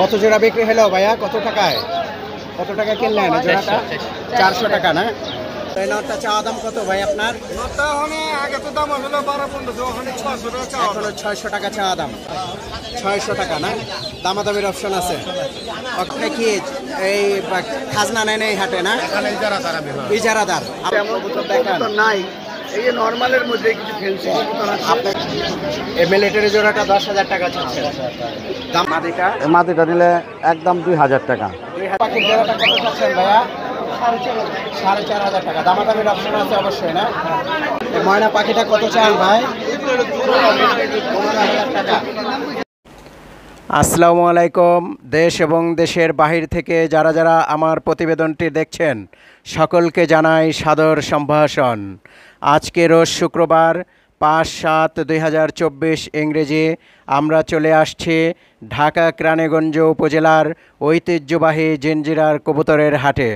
কত জোড়া বিক্রি হলো ভাইয়া? কত টাকায়, কত টাকা কিনলেন জোড়াটা? 400 টাকা না? এই নটটা চাওয়া দাম কত ভাই আপনার? আগে তো দাম হলো 12-15, ওখানে 600 টাকা চাওয়া। এখনো 600 টাকা চাওয়া দাম। 600 টাকা না? দামাদামির অপশন আছে। ওখানে কি এই খাজনা নেন এই হাটে না? ইজারাদার দেখান নাই, এই যে নরমালের মধ্যে কিছু ফেলছে। আপনার এই মিলিটারি জোড়াটা 10,000 টাকা চাচ্ছে দাম। মাদিটা মাটিটা নিলে একদম 2000 টাকা। 2000 পাখির জোড়াটা কত চাচ্ছেন ভাইয়া? 4,500 টাকা। দামাদামির অপশন আছে অবশ্যই না? এই ময়না পাখিটা কত চান ভাই? 15,000 টাকা। আসসালামু আলাইকুম। দেশ এবং দেশের বাহির থেকে যারা যারা আমার প্রতিবেদনটি দেখছেন সকলকে জানাই সাদর সম্ভাষণ। আজকে রোজ শুক্রবার 5/7/2024 ইংরেজি আমরা চলে আসছি ঢাকা কেরানীগঞ্জ উপজেলার ঐতিহ্যবাহী জিঞ্জিরার কবুতরের হাটে।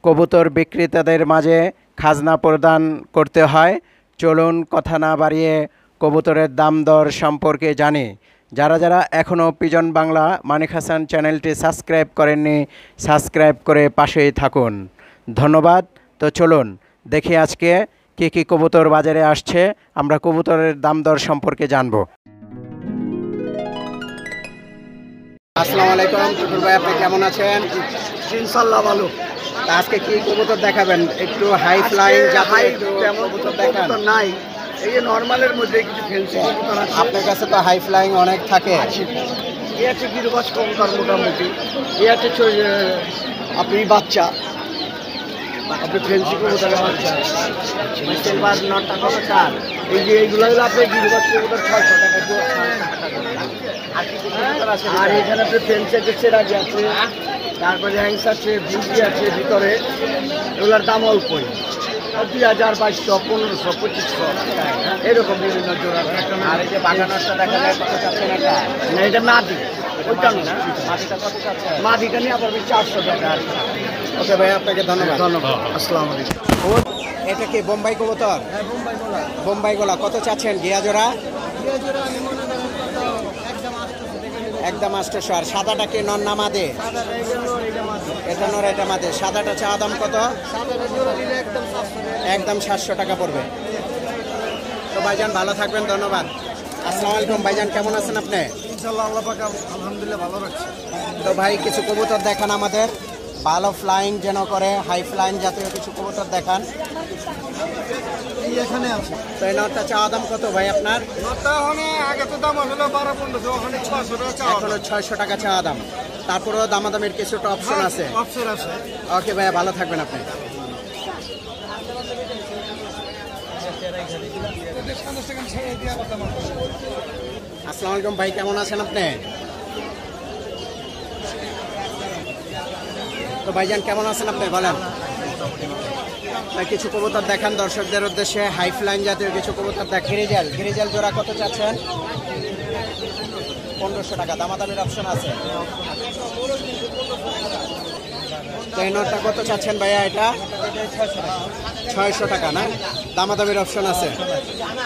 কবুতর বিক্রেতাদের মাঝে খাজনা প্রদান করতে হয়। চলুন কথা না বাড়িয়ে কবুতরের দাম দর সম্পর্কে জানি। যারা যারা এখনও পিজন বাংলা মানিক হাসান চ্যানেলটি সাবস্ক্রাইব করেননি, সাবস্ক্রাইব করে পাশেই থাকুন, ধন্যবাদ। তো চলুন দেখি আজকে কী কী কবুতর বাজারে আসছে, আমরা কবুতরের দাম দর সম্পর্কে জানব। আসসালামু আলাইকুম টুকুর ভাই, আপনি কেমন আছেন? ইনশাআল্লাহ ভালো। তা আজকে কি কবুতর দেখাবেন? একটু হাই ফ্লাইং জাতের একটু কবুতর দেখান। নাই, এই যে নরমালের মধ্যে কিছু ফেলছে। আপনার কাছে তো হাই ফ্লাইং অনেক থাকে। এই আছে গিরবাজ কঙ্কার মোটামুটি, এই আছে আপনি বাচ্চা, আপনি ফেন্সি কবুতরের বাচ্চা। সিলভার নটটা কত চান? এই যে এইগুলো হলো আপনার গিরবাজ কবুতর 600 টাকা জোড়া। আর এখানে আপনি ফেন্সি আছে, চেরাগি আছে, তারপরে হ্যাংস আছে, বিউটি আছে ভিতরে, এগুলোর দাম অল্পই, 2000, 2200, 1500, 2500 এরকম বিভিন্ন জোড়া। আর এই যে বাগানটা দেখা যায় কত চাচ্ছেন এটা? না, এটা মাদি, ওইটা না, মাটিটা কত চাচ্ছেন? মাদিটা নিয়ে আবার 400 টাকা। ওকে ভাই, আপনাকে ধন্যবাদ। ধন্যবাদ, আসসালামু আলাইকুম। এটা কি বোম্বাই কবুতর? বোম্বাই গোলা কত চাচ্ছেন গিয়া জোড়া? একদম 800। আর সাদাটা কি নন না মাদে? এটা নর, এটা মাদে। সাদাটা চাওয়া দাম কত? একদম 700 টাকা পড়বে। তো ভাইজান ভালো থাকবেন, ধন্যবাদ। আসসালামু আলাইকুম ভাইজান, কেমন আছেন আপনি? ইনশাআল্লাহ আল্লাহ পাক আলহামদুলিল্লাহ ভালো রাখছে। তো ভাই কিছু কবুতর দেখান আমাদের, ভালো ফ্লাইং যেন করে, হাই ফ্লাইং জাতীয় কিছু কবুতর দেখান। এই এখানে আছে। তো এই নটটা চাওয়া দাম কত ভাই আপনার? নটা আগে তো দাম হলো 12-15, ওখানে 600 টাকা চাওয়া। এখনো 600 টাকা চাওয়া দাম। তারপরেও দামাদামের কিছুটা অপশন আছে। অপশন আছে। ওকে ভাইয়া, ভালো থাকবেন আপনি। আসসালামু আলাইকুম ভাই, কেমন আছেন আপনি? তো ভাইজান কেমন আছেন আপনি বলেন? ভাই কিছু কবুতর দেখান দর্শকদের উদ্দেশ্যে, হাই ফ্লাইং জাতীয় কিছু কবুতর দেখ। গিরিজাল, গিরিজাল জোড়া কত চাচ্ছেন? 1500 টাকা। দামাদামির অপশন আছে। তো এই নোটটা কত চাচ্ছেন ভাইয়া? এটা 600 টাকা না? দামাদামির অপশন আছে।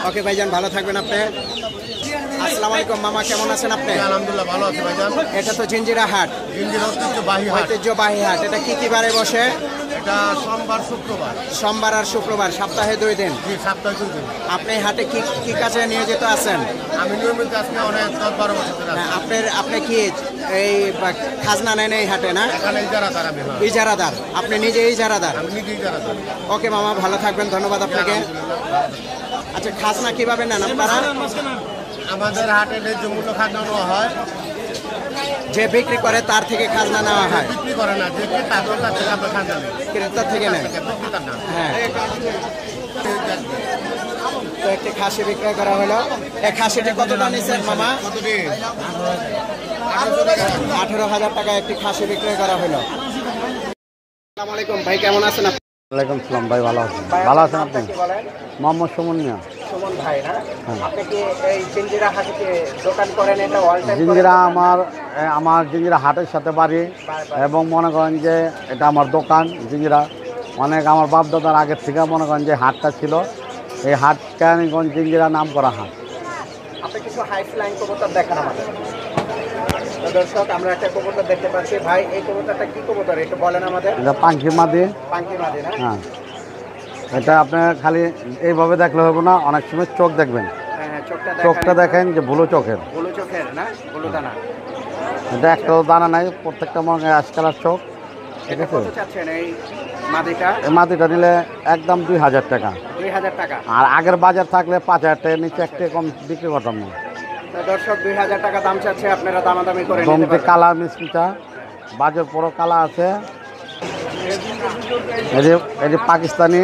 ওকে ভাইজান, ভালো থাকবেন আপনি। আসসালামু আলাইকুম মামা, কেমন আছেন আপনি? আলহামদুলিল্লাহ ভালো আছে ভাইজান। এটা তো জিঞ্জিরা হাট, জিঞ্জিরা ঐতিহ্যবাহী হাট। ঐতিহ্যবাহী হাট। এটা কি কি বারে বসে? এটা সোমবার, শুক্রবার। সোমবার আর শুক্রবার, সপ্তাহে 2 দিন। জি, সপ্তাহে 2 দিন। আপনি হাটে কি কি কাজে নিয়োজিত আছেন? আমি নিয়মিত আজকে অনেক 10-12 বছর ধরে আছি। আপনি কি এই খাজনা নেন এই হাটে না? এখানে ইজারাদার আমি। ইজারাদার, আপনি নিজে ইজারাদার? আমি নিজে ইজারাদার। ওকে মামা, ভালো থাকবেন, ধন্যবাদ আপনাকে। আচ্ছা, খাজনা কিভাবে নেন আপনারা? আমাদের হাটে ন্যায্য মূল্য খাজনা নেওয়া হয়। যে বিক্রি করে তার থেকে খাজনা নেওয়া হয়? বিক্রি করে না, যে ক্রেতা তার থেকে আমরা খাজনা নেই। ক্রেতার থেকে নেন? বিক্রেতার না। হ্যাঁ। তো একটি খাসি বিক্রয় করা হলো। এই খাসিটি কত দাম নিচ্ছেন মামা? 18,000 টাকা একটি খাসি বিক্রয় করা হলো। আসসালামু আলাইকুম ভাই, কেমন আছেন আপনি? ওয়ালাইকুম সালাম ভাই, ভালো আছেন? ভালো আছেন আপনি? মোহাম্মদ সুমন মিয়া। সুমন ভাই না? আপনি কি এই জিঞ্জিরা হাটে কি দোকান করেন? এটা অল টাইম জিঞ্জিরা আমার জিঞ্জিরা হাটের সাথে বাড়ি, এবং মনে করেন যে এটা আমার দোকান। জিঞ্জিরা অনেক আমার বাপ দাদার আগের থেকে মনে করেন যে হাটটা ছিল। এই হাট কেরানীগঞ্জ জিঞ্জিরা নাম করা হাট। আপনি কিছু হাই ফ্লাইং কবুতর দেখান আমাদের। তো দর্শক আমরা একটা কবুতর দেখতে পাচ্ছি ভাই, এই কবুতরটা কি কবুতর একটু বলেন আমাদের। এটা পাঙ্কি মাদি। পাঙ্কি মাদি না? হ্যাঁ, এটা আপনার খালি এইভাবে দেখলে হবে না, অনেক সময় চোখ দেখবেন। হ্যাঁ হ্যাঁ, চোখটা দেখেন যে ব্লু চোখের। ব্লু চোখের না, ব্লু দানা। এটা একটাও দানা নাই, প্রত্যেকটা মনে হয় আজকালার চোখ। ঠিক এটা আছে, কত চাচ্ছেন এই মাদিটা? এই মাদিটা নিলে একদম 2000 টাকা। 2000 টাকা। আর আগের বাজার থাকলে 5000 টাকার নিচে একটা কম বিক্রি করতাম না। তো দর্শক 2000 টাকা দাম চাচ্ছে, আপনারা দামাদামি করে নিতে দমটি পারবেন। কালা মিসমিটা, বাজার পুরো কালা আছে। এই যে পাকিস্তানি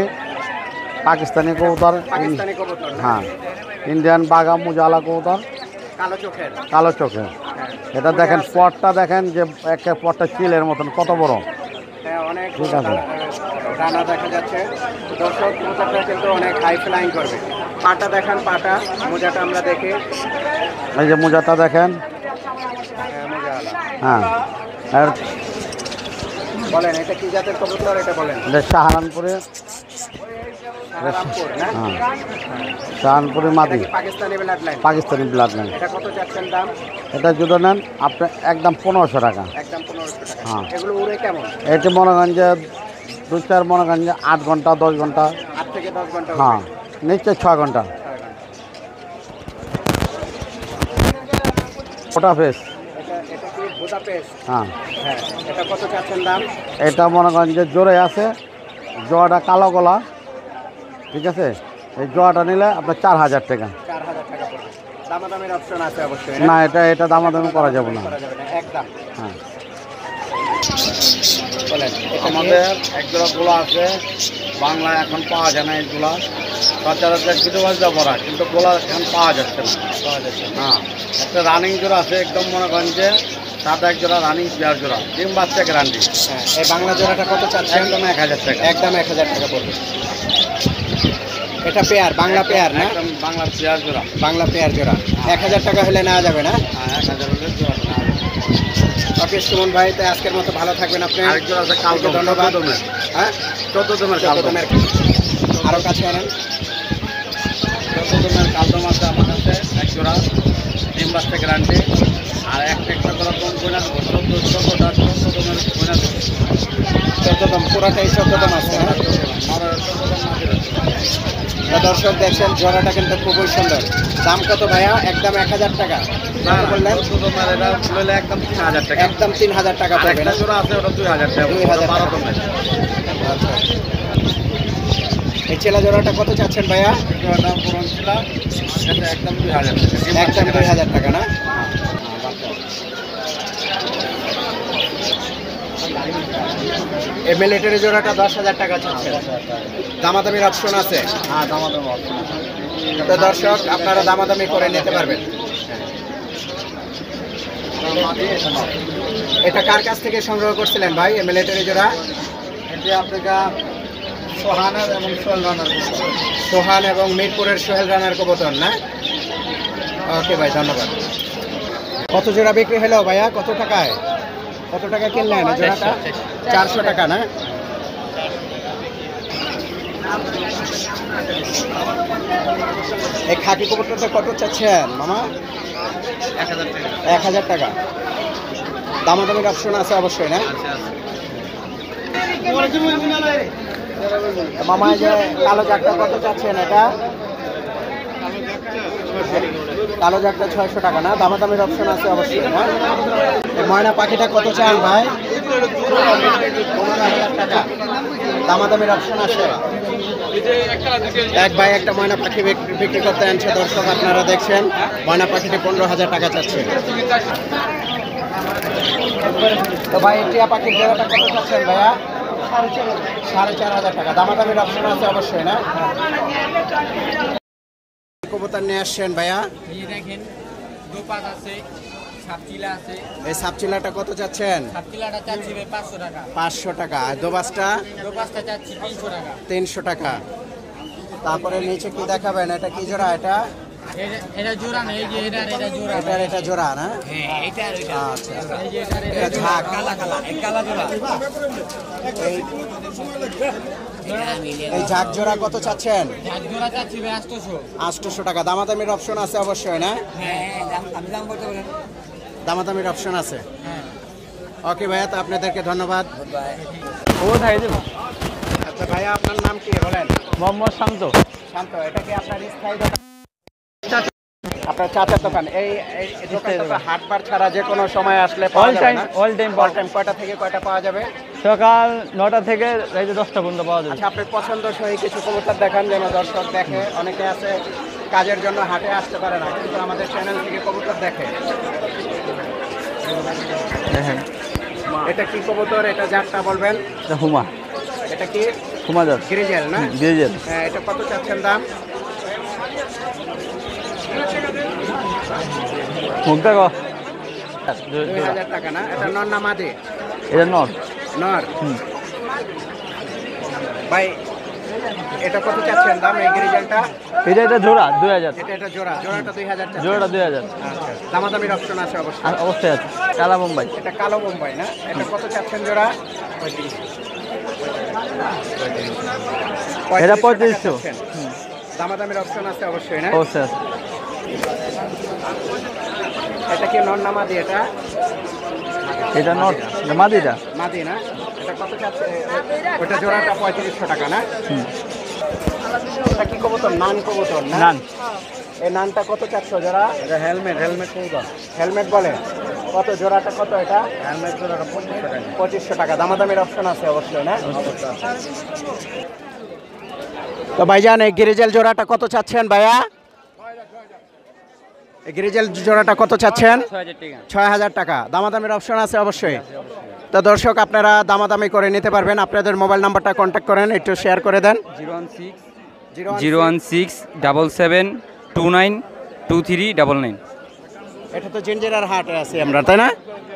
কবুতর। পাকিস্তানি কবুতর না? হ্যাঁ, ইন্ডিয়ান বাগা মুজালা কবুতর, কালো চোখের। কালো চোখে। হ্যাঁ। এটা দেখেন পটটা দেখেন যে একটা পটটা চিলের মতন কত বড়। হ্যাঁ, অনেক ঠিক আছে। ডানা দেখা যাচ্ছে। দর্শক কবুতরটা কিন্তু অনেক হাই ফ্লাইং করবে। পাটা দেখান, পাটা মোজাটা আমরা দেখি। এই যে মোজাটা দেখেন। হ্যাঁ, মোজাওয়ালা। হ্যাঁ, আর বলেন এটা কি জাতের কবুতর, এটা বলেন। এটা শাহরানপুরে। সাহারানপুর না? হ্যাঁ, শাহরানপুরে মাদি, এটা কি Pakistani blood line? Pakistani blood line. এটা কত চাচ্ছেন দাম? এটা যদি নেন আপনার একদম 1500 টাকা। একদম 1500 টাকা। হ্যাঁ। এগুলো উড়ে কেমন? এটি মনে করেন যে 2-4 মনে করেন যে 8 ঘন্টা 10 ঘন্টা। 8 থেকে 10 ঘন্টা উড়বে। হ্যাঁ, নিচে 6 ঘন্টা। 6 ঘন্টা। ওটা ফেস। এটা কি বুদাপেস্ট? হ্যাঁ, হ্যাঁ। এটা কত চাচ্ছেন দাম? এটা মনে করেন যে জোরে আছে, জোয়াটা কালো গলা। ঠিক আছে, এই জোয়াটা নিলে আপনার 4000 টাকা। 4000 টাকা পড়বে। দামাদামির অপশন আছে অবশ্যই না, এটা দামাদামি করা যাবে না। করা যাবে না, একদম। হ্যাঁ, বলেন এটা আমাদের একজোড়া গোলা আছে, বাংলা এখন পাওয়া যায় না। এইগুলা সচরাচর কিছু বাজতে পড়া, কিন্তু গোলা এখন পাওয়া যাচ্ছে না। পাওয়া যাচ্ছে। হ্যাঁ, একটা রানিং জোড়া আছে, একদম মনে করেন যে সাত এক জোড়া রানিং পেয়ার জোড়া, ডিম বাচ্চা গ্যারান্টি। হ্যাঁ, এই বাংলা জোড়াটা কত চাচ্ছেন? একদম 1000 টাকা। একদম 1000 টাকা পড়বে। এটা পেয়ার, বাংলা পেয়ার না? একদম বাংলা পেয়ার জোড়া। বাংলা পেয়ার জোড়া 1000 টাকা হলে নেওয়া যাবে না? হ্যাঁ, 1000 হলে জোড়া। ওকে সুমন ভাই, তো আজকের মতো ভালো থাকবেন আপনি। আরেক জোড়া আছে কালকে, ধন্যবাদ। 14 দমের। হ্যাঁ, 14 দমের 14 দমের। আরও কাছে আনেন। 14 দমের কালদম আছে আমার কাছে এক জোড়া, ডিম বাচ্চা গ্যারান্টি। আর একটা করে কম কইনা দেবো, 14টা 14 দমের কইনা দেবো। 14 দম, পুরাটাই 14 দম আছে। হ্যাঁ, তো দর্শক দেখছেন জোড়াটা কিন্তু খুবই সুন্দর। দাম কত ভাইয়া? একদম 1000 টাকা বললেন? একদম 3000 টাকা। একদম 3000 টাকা পড়বে একটা না? জোড়া আছে ওটা 2000 টাকা। 2000 12 টাকা। দমের। আচ্ছা। এই চেলা জোড়াটা কত চাচ্ছেন ভাইয়া? জোড়াটা পুরন ছিল, এটা একদম 2000 টাকা। একদম 2000 টাকা না? এই মিলিটারি জোড়াটা 10,000 টাকা চাচ্ছেন। দামাদামির অপশন আছে? হ্যাঁ, দামাদামি অপশন আছে। তো দর্শক আপনারা দামাদামি করে নিতে পারবেন। এটা কার কাছ থেকে সংগ্রহ করছিলেন ভাই এই মিলিটারি জোড়া? এটি আপনার সোহানের এবং সোহেল রানার। সোহান এবং মিরপুরের সোহেল রানার কবুতর না? ওকে ভাই, ধন্যবাদ। কত জোড়া বিক্রি হলো ভাইয়া? কত টাকায়, কত টাকা কিনলেন এই জোড়াটা? 400 টাকা না? এই খাকি কবুতরটা কত চাচ্ছেন মামা? 1000 টাকা। দামাদামির অপশন আছে অবশ্যই না? মামা এই যে কালো জাগটা কত চাচ্ছেন এটা? কালো জাগটা 600 টাকা না? দামাদামির অপশন আছে অবশ্যই না? এই ময়না পাখিটা কত চান ভাই? 15,000 টাকা। দামাদামির অপশন আছে? এক ভাই একটা ময়না পাখি বিক্রি করতে আনছে, দর্শক আপনারা দেখছেন। ময়না পাখিটি 15,000 টাকা চাচ্ছে। তো ভাই টিয়া পাখির জোড়াটা কত চাচ্ছেন ভাইয়া? 4,500 টাকা। দামাদামির অপশন আছে অবশ্যই না? কবুতর নিয়ে আসছেন ভাইয়া? এই দেখেন দোপাত আছে, সাপচিলা আছে। এই সাপচিলাটা কত চাচ্ছেন? সাপচিলাটা চাচ্ছি ভাই 500 টাকা। 500 টাকা। আর দোবাসটা? দোপাসটা চাচ্ছি 300 টাকা। 300 টাকা। তারপরে নিচে কি দেখাবেন? এটা কি জোড়া? এটা এটা জোড়া না, এই যে এটা জোড়া। এটা জোড়া না? হ্যাঁ, এটা আচ্ছা। এই যে এটা ঝাঁক। কালা কালা, এই কালা জোড়া। এই ঝাঁক জোড়া কত চাচ্ছেন? ঝাঁক জোড়া চাচ্ছি ভাই 800। 800 টাকা। দামাদামির অপশন আছে অবশ্যই না? হ্যাঁ, আমি দাম করতে বলেন। দামাদামির অপশন আছে। ওকে ভাইয়া, তো আপনাদেরকে ধন্যবাদ। ও থাকে দেবো। আচ্ছা ভাইয়া, আপনার নাম কি বলেন? মোহাম্মদ শান্ত। শান্ত, এটা কি আপনার স্থায়ী দোকান? আপনার চাচার দোকান। এই দোকানটা তো হাটবার ছাড়া যে কোনো সময় আসলে পাওয়া যাবে না? All time all time. কয়টা থেকে কয়টা পাওয়া যাবে? সকাল 9টা থেকে রাতে 10টা পর্যন্ত পাওয়া যাবে। আচ্ছা, আপনার পছন্দসই কিছু কবুতর দেখান যেন দর্শক দেখে। অনেকে আছে কাজের জন্য হাটে আসতে পারে না, কিন্তু আমাদের চ্যানেল থেকে কবুতর দেখে। দেখেন এটা কি কবুতর? এটা জাতটা বলবেন। হুমা। এটা কি? হুমা জাত। গ্রিজেল না? গ্রিজেল। হ্যাঁ, এটা কত চাচ্ছেন দাম? মুখ দেখো। 2000 টাকা না? এটা নর না মাদি? এটা নট। নর। ভাই, এটা কত চাচ্ছেন দাম এই গ্রিজেলটা? এটা জোড়া 2000। এটা জোড়াটা 2000 চাচ্ছেন? জোড়াটা 2000। আচ্ছা, দামাদামির অপশন আছে অবশ্যই। অবশ্যই আছে। কালা বোম্বাই। এটা কালো বোম্বাই না? এটা কত চাচ্ছেন জোড়া? এটা 3500 টাকা 3500। চাচ্ছেন। দামাদামির অপশন আছে অবশ্যই না? অবশ্যই আছে। এটা কি নর না মাদি? এটা এটা নট। মাদিটা মাদি না? এটা কত চাচ্ছে? ওটা জোড়াটা 3500 টাকা না? এটা কি কবুতর? নান কবুতর না? নান। এই নানটা কত চাচ্ছ জোড়া? এটা হেলমেট কবুতর। হেলমেট বলে কত? জোড়াটা কত এটা? হেলমেট জোড়াটা 2500 টাকা। 2500 টাকা। দামাদামির অপশন আছে অবশ্যই না? তো ভাইজান, এই গ্রিজেল জোড়াটা কত চাচ্ছেন ভাইয়া? এই গ্রিজেল জোড়াটা কত চাচ্ছেন? 6000 টাকা। দামাদামির অপশন আছে অবশ্যই। তো দর্শক, আপনারা দামাদামি করে নিতে পারবেন। আপনাদের মোবাইল নাম্বারটা কন্ট্যাক্ট করেন, একটু শেয়ার করে দেন। 016-016-292399। এটা তো জিঞ্জিরার হাটে আছি আমরা, তাই না?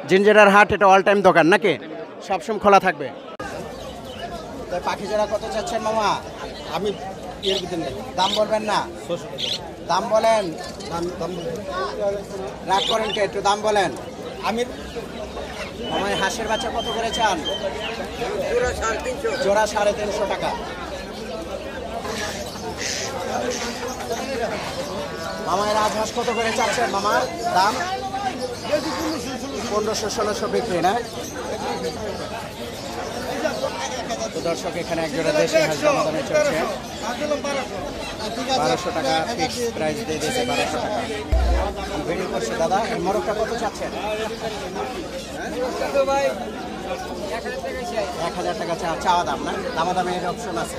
জিঞ্জিরার হাট এটা অল টাইম দোকান নাকি? সবসময় খোলা থাকবে। তো পাখি জোড়া কত চাচ্ছেন মামা? আমি দাম বলবেন না? দাম বলেন। রাগ করেন কে? একটু দাম বলেন। আমি আমার হাঁসের বাচ্চা কত করে চান? জোড়া 350 টাকা। মামা, এর রাজহাঁস কত করে চাচ্ছেন মামা? দাম 1500-1600 বিক্রি না? তো দর্শক, এখানে এক জোড়া দেশি হাঁস দামাদামি চলছে। 1200 টাকা ফিক্স প্রাইস দিয়ে দিয়েছে। 1200 টাকা ভিডিও করছে। দাদা, এই মোরগটা কত চাচ্ছেন? 1000 টাকা চাওয়া দাম না? দামাদামের অপশন আছে।